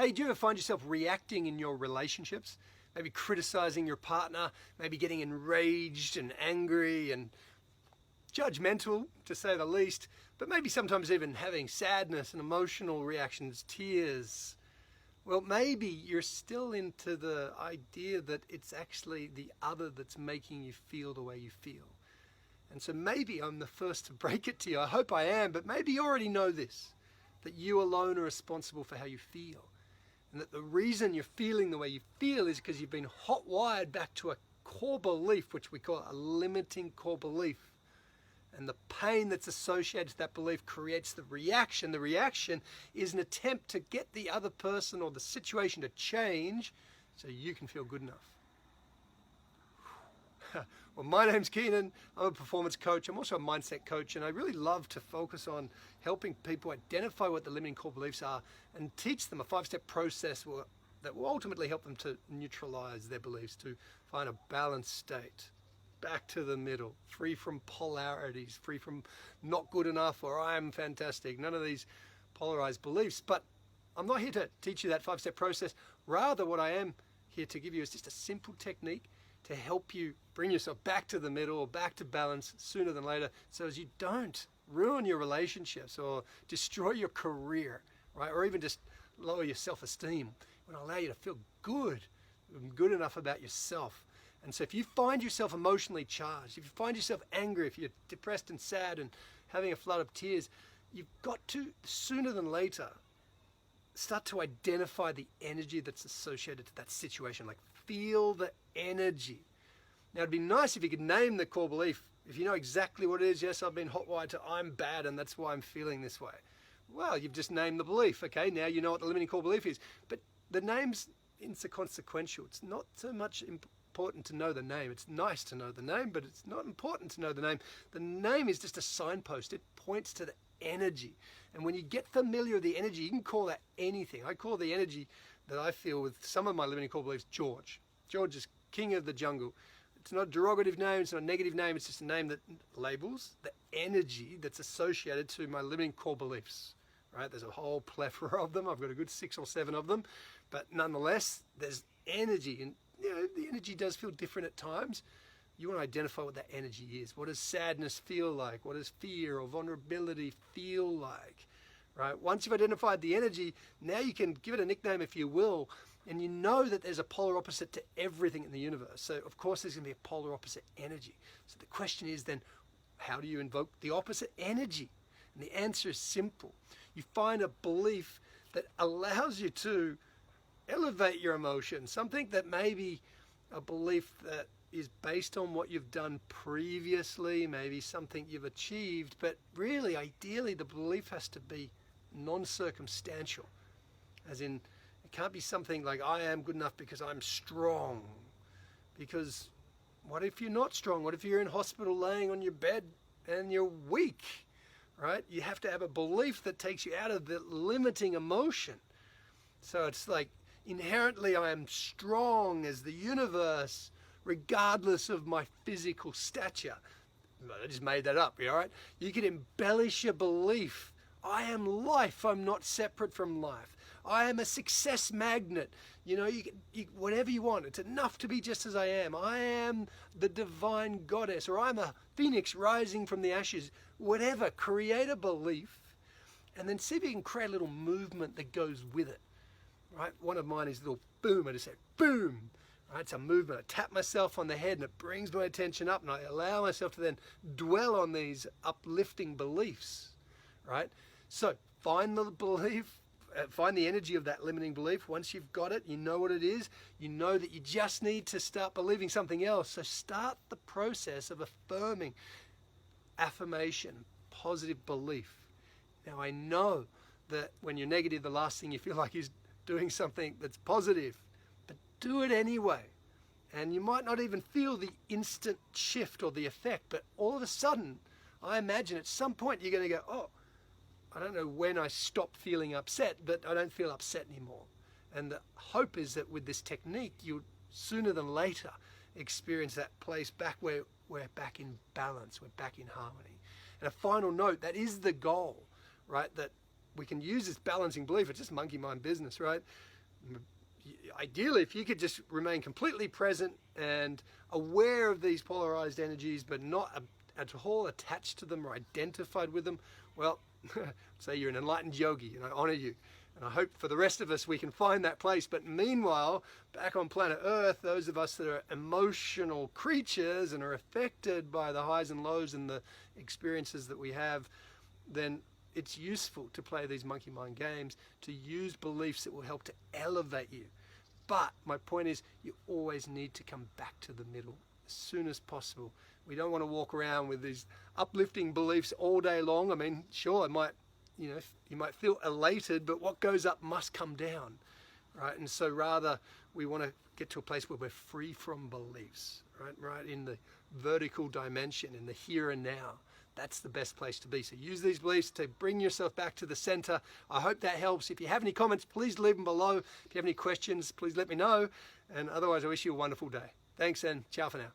Hey, do you ever find yourself reacting in your relationships? Maybe criticizing your partner, maybe getting enraged and angry and judgmental, to say the least, but maybe sometimes even having sadness and emotional reactions, tears. Well, maybe you're still into the idea that it's actually the other that's making you feel the way you feel. And so maybe I'm the first to break it to you. I hope I am, but maybe you already know this, that you alone are responsible for how you feel. And that the reason you're feeling the way you feel is because you've been hot-wired back to a core belief, which we call a limiting core belief. And the pain that's associated to that belief creates the reaction. The reaction is an attempt to get the other person or the situation to change so you can feel good enough. Well, my name's Keenan. I'm a performance coach. I'm also a mindset coach, and I really love to focus on helping people identify what the limiting core beliefs are and teach them a 5-step process that will ultimately help them to neutralize their beliefs, to find a balanced state, back to the middle, free from polarities, free from not good enough or I'm fantastic. None of these polarized beliefs. But I'm not here to teach you that 5-step process. Rather, what I am here to give you is just a simple technique to help you bring yourself back to the middle or back to balance sooner than later, so as you don't ruin your relationships or destroy your career, right? Or even just lower your self-esteem. It will allow you to feel good enough about yourself. And so if you find yourself emotionally charged, if you find yourself angry, if you're depressed and sad and having a flood of tears, you've got to, sooner than later, start to identify the energy that's associated to that situation. Like, feel the energy. Now, it'd be nice if you could name the core belief. If you know exactly what it is, yes, I've been hot-wired to I'm bad and that's why I'm feeling this way. Well, you've just named the belief. Okay, now you know what the limiting core belief is. But the name's inconsequential. It's not so much important to know the name. It's nice to know the name, but it's not important to know the name. The name is just a signpost. It points to the energy. And when you get familiar with the energy, you can call that anything. I call the energy that I feel with some of my limiting core beliefs George. George is king of the jungle. It's not a derogative name, it's not a negative name, it's just a name that labels the energy that's associated to my limiting core beliefs. Right? There's a whole plethora of them. I've got a good 6 or 7 of them. But nonetheless, there's energy. And the energy does feel different at times. You want to identify what that energy is. What does sadness feel like? What does fear or vulnerability feel like? Right? Once you've identified the energy, now you can give it a nickname if you will, and you know that there's a polar opposite to everything in the universe. So of course there's going to be a polar opposite energy. So the question is then, how do you invoke the opposite energy? And the answer is simple. You find a belief that allows you to elevate your emotions, something that maybe a belief that is based on what you've done previously, maybe something you've achieved, but really, ideally, the belief has to be non-circumstantial. As in, it can't be something like, I am good enough because I'm strong. Because what if you're not strong? What if you're in hospital laying on your bed and you're weak, right? You have to have a belief that takes you out of the limiting emotion. So it's like, inherently I am strong as the universe, regardless of my physical stature. I just made that up, all right? You can embellish your belief. I am life, I'm not separate from life. I am a success magnet. You know, you whatever you want. It's enough to be just as I am. I am the divine goddess, or I'm a phoenix rising from the ashes. Whatever, create a belief, and then see if you can create a little movement that goes with it. Right? One of mine is a little boom. I just say, boom. Right? It's a movement. I tap myself on the head and it brings my attention up and I allow myself to then dwell on these uplifting beliefs. Right? So find the belief, find the energy of that limiting belief. Once you've got it, you know what it is. You know that you just need to start believing something else. So start the process of affirming affirmation, positive belief. Now I know that when you're negative, the last thing you feel like is doing something that's positive, but do it anyway. And you might not even feel the instant shift or the effect, but all of a sudden, I imagine at some point you're going to go, oh, I don't know when I stopped feeling upset, but I don't feel upset anymore. And the hope is that with this technique, you'll sooner than later experience that place back where we're back in balance, we're back in harmony. And a final note, that is the goal, right? That we can use this balancing belief. It's just monkey mind business, right? Ideally, if you could just remain completely present and aware of these polarized energies, but not at all attached to them or identified with them, well, say you're an enlightened yogi, and I honor you. And I hope for the rest of us we can find that place. But meanwhile, back on planet Earth, those of us that are emotional creatures and are affected by the highs and lows and the experiences that we have, then it's useful to play these monkey mind games, to use beliefs that will help to elevate you. But my point is, you always need to come back to the middle as soon as possible. We don't want to walk around with these uplifting beliefs all day long. I mean, sure, it might, you might feel elated, but what goes up must come down, right? And so rather, we want to get to a place where we're free from beliefs, right in the vertical dimension, in the here and now. That's the best place to be. So use these beliefs to bring yourself back to the center. I hope that helps. If you have any comments, please leave them below. If you have any questions, please let me know. And otherwise, I wish you a wonderful day. Thanks, and ciao for now.